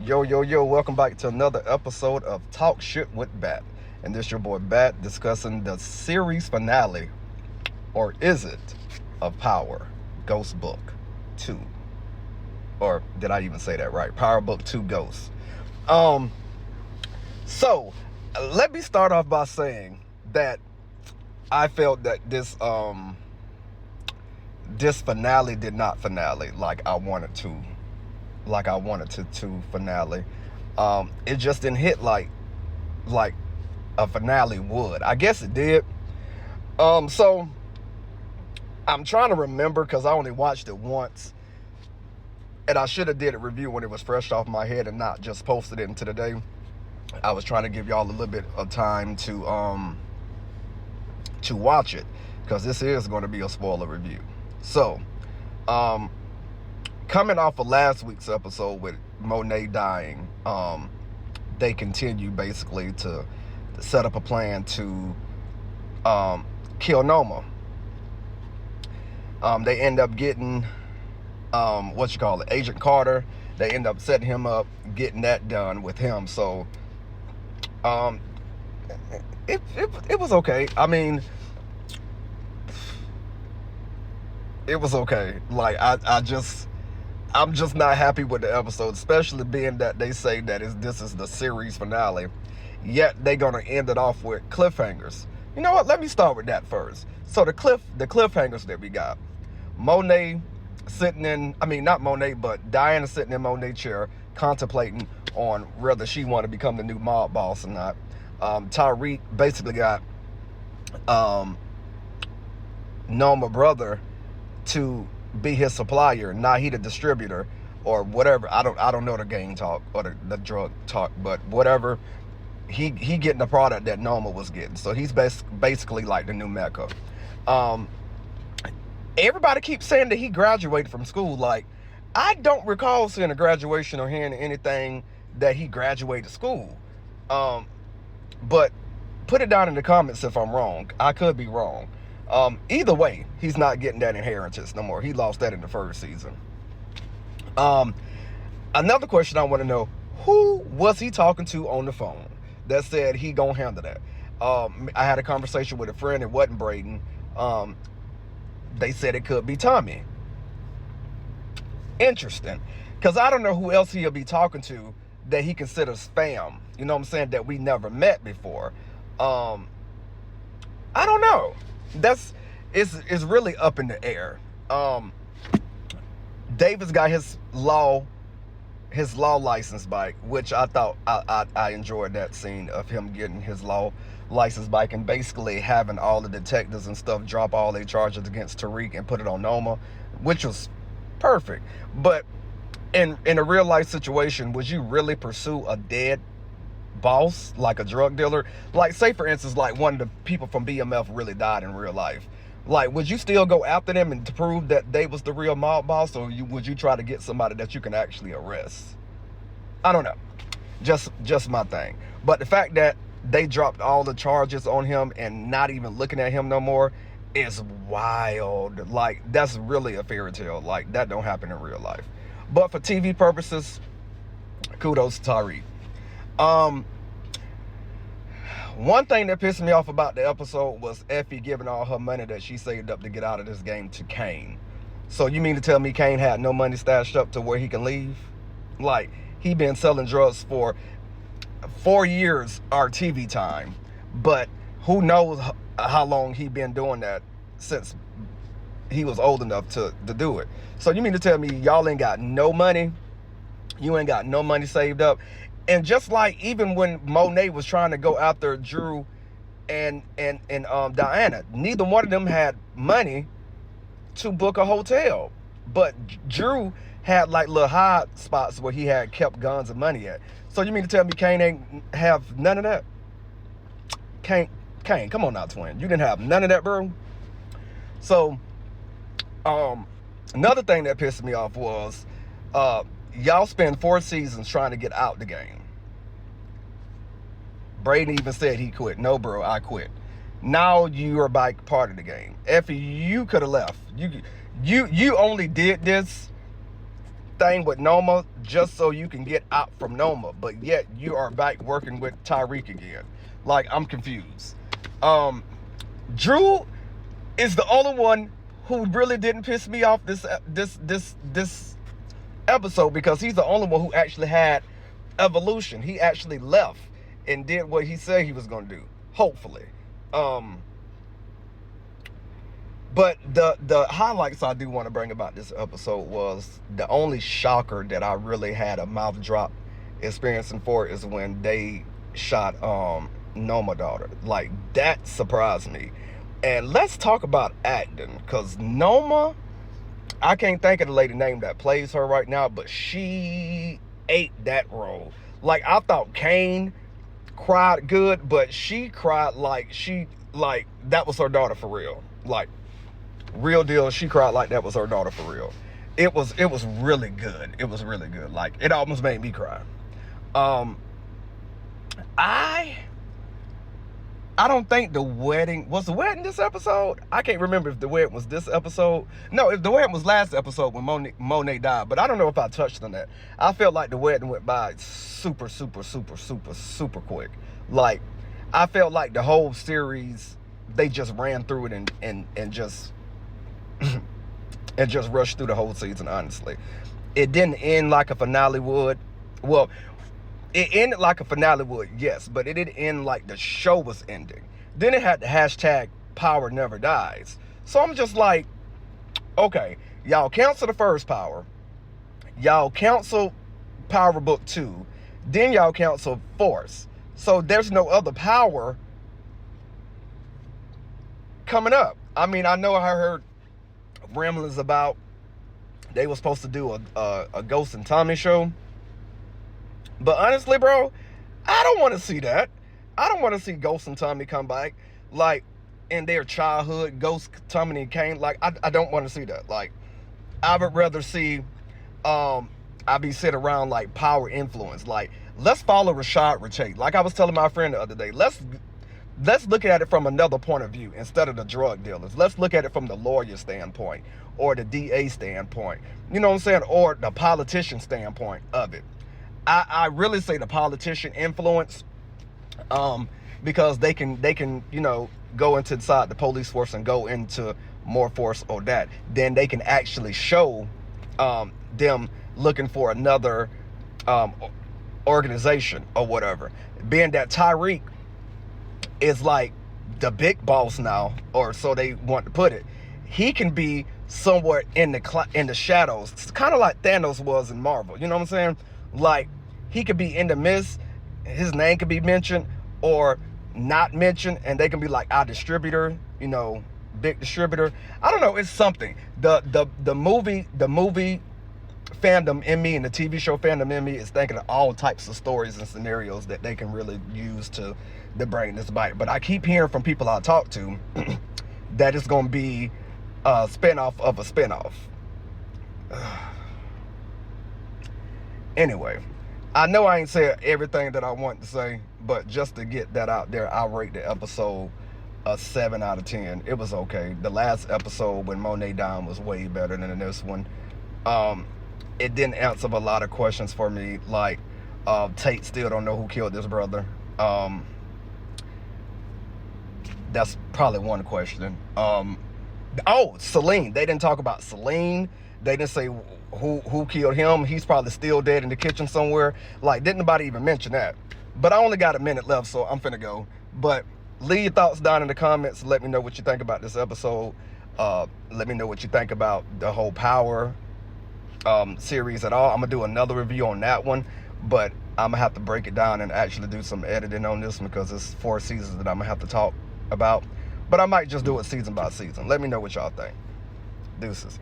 Yo, welcome back to another episode of Talk Shit with Bat. And this your boy Bat discussing the series finale, or is it, of Power Ghost Book 2. Or did I even say that right? PowerBook 2 Ghosts. So let me start off by saying that I felt that this finale did not finale like I wanted to finale. It just didn't hit like a finale would. I guess it did. So I'm trying to remember because I only watched it once, and I should have did a review when it was fresh off my head and not just posted it into the day. I was trying to give y'all a little bit of time to watch it, because this is going to be a spoiler review. So coming off of last week's episode with Monet dying, they continue basically to set up a plan to kill Noma. They end up getting Agent Carter. They end up setting him up, getting that done with him. So it was okay. I mean, it was okay. Like I'm just not happy with the episode, especially being that they say that this is the series finale, yet they're gonna end it off with cliffhangers. You know what? Let me start with that first. So the cliffhangers that we got: Monet sitting in, not Monet, but Diana sitting in Monet's chair, contemplating on whether she want to become the new mob boss or not. Tariq basically got Noma brother to be his supplier. Now he the distributor or whatever. I don't know the gang talk or the drug talk, but whatever. He getting the product that Noma was getting. So he's basically like the new Mecca. Everybody keeps saying that he graduated from school. Like, I don't recall seeing a graduation or hearing anything that he graduated school. But put it down in the comments if I'm wrong. I could be wrong. Either way, he's not getting that inheritance no more. He lost that in the first season. Another question I want to know: who was he talking to on the phone that said he gonna handle that? I had a conversation with a friend. It wasn't Braden. They said it could be Tommy. Interesting, because I don't know who else he'll be talking to that he considers fam. You know what I'm saying? That we never met before. I don't know. It's really up in the air. David's got his law license bike, which I thought I enjoyed that scene of him getting his law license bike and basically having all the detectives and stuff drop all their charges against Tariq and put it on Noma, which was perfect. But in a real life situation, would you really pursue a dead boss like a drug dealer? Like, say for instance, like one of the people from BMF really died in real life. Like, would you still go after them and to prove that they was the real mob boss, or would you try to get somebody that you can actually arrest? I don't know. Just my thing. But the fact that they dropped all the charges on him and not even looking at him no more is wild. Like, that's really a fairy tale. Like, that don't happen in real life. But for TV purposes, kudos to Tariq. One thing that pissed me off about the episode was Effie giving all her money that she saved up to get out of this game to Kane. So you mean to tell me Kane had no money stashed up to where he can leave? Like, he been selling drugs for 4 years our TV time, but who knows how long he been doing that since he was old enough to do it. So you mean to tell me y'all ain't got no money? You ain't got no money saved up? And just like even when Monet was trying to go after Drew and Diana, neither one of them had money to book a hotel. But Drew had like little high spots where he had kept guns and money at. So you mean to tell me Kane ain't have none of that? Kane, come on now, twin. You didn't have none of that, bro. So another thing that pissed me off was y'all spend 4 seasons trying to get out the game. Braden even said he quit. No, bro, I quit. Now you are back part of the game. Effie, you could have left. You only did this thing with Noma just so you can get out from Noma, but yet you are back working with Tyreek again. Like, I'm confused. Drew is the only one who really didn't piss me off this episode, because he's the only one who actually had evolution. He actually left and did what he said he was going to do, hopefully. But the highlights I do want to bring about this episode was the only shocker that I really had a mouth drop experiencing for is when they shot Noma daughter. Like, that surprised me. And let's talk about acting, because Noma, I can't think of the lady name that plays her right now, but she ate that role. Like, I thought Kane cried good, but she cried like that was her daughter for real. Like, real deal, she cried like that was her daughter for real. It was really good. It was really good. Like, it almost made me cry. I don't think the wedding was this episode. I can't remember if the wedding was this episode. No, if the wedding was last episode when Monet died, but I don't know if I touched on that. I felt like the wedding went by super quick. Like, I felt like the whole series, they just ran through it and just and just rushed through the whole season, honestly. It didn't end like a finale would. Well, it ended like a finale would, yes, but it didn't end like the show was ending. Then it had the hashtag Power Never Dies. So I'm just like, okay, y'all cancel the first Power. Y'all cancel PowerBook 2. Then y'all cancel Force. So there's no other Power coming up. I mean, I know I heard ramblings about they were supposed to do a Ghost and Tommy show. But honestly, bro, I don't want to see that. I don't want to see Ghost and Tommy come back, like, in their childhood, Ghost, Tommy, and Kane. Like, I don't want to see that. Like, I would rather see, I be sit around, like, Power influence. Like, let's follow Rashad Richey. Like I was telling my friend the other day, let's look at it from another point of view instead of the drug dealers. Let's look at it from the lawyer standpoint or the DA standpoint. You know what I'm saying? Or the politician standpoint of it. I really say the politician influence, because they can, you know, go inside the police force and go into more force or that. Then they can actually show them looking for another organization or whatever. Being that Tyreek is like the big boss now, or so they want to put it, he can be somewhere in the shadows. It's kind of like Thanos was in Marvel. You know what I'm saying? Like, he could be in the mist, his name could be mentioned or not mentioned, and they can be like our distributor, you know, big distributor. I don't know, it's something. The movie fandom in me and the TV show fandom in me is thinking of all types of stories and scenarios that they can really use to bring this back. But I keep hearing from people I talk to that it's going to be a spinoff of a spinoff. Anyway, I know I ain't said everything that I want to say, but just to get that out there, I rate the episode a 7 out of 10. It was okay. The last episode when Monet died was way better than this one. It didn't answer a lot of questions for me, like Tate still don't know who killed his brother. That's probably one question. Oh, Celine. They didn't talk about Celine. They didn't say who killed him. He's probably still dead in the kitchen somewhere. Like, didn't nobody even mention that? But I only got a minute left, so I'm finna go. But leave your thoughts down in the comments. Let me know what you think about this episode. Let me know what you think about the whole Power series at all. I'm gonna do another review on that one, but I'm gonna have to break it down and actually do some editing on this one because it's 4 seasons that I'm gonna have to talk about. But I might just do it season by season. Let me know what y'all think. Deuces.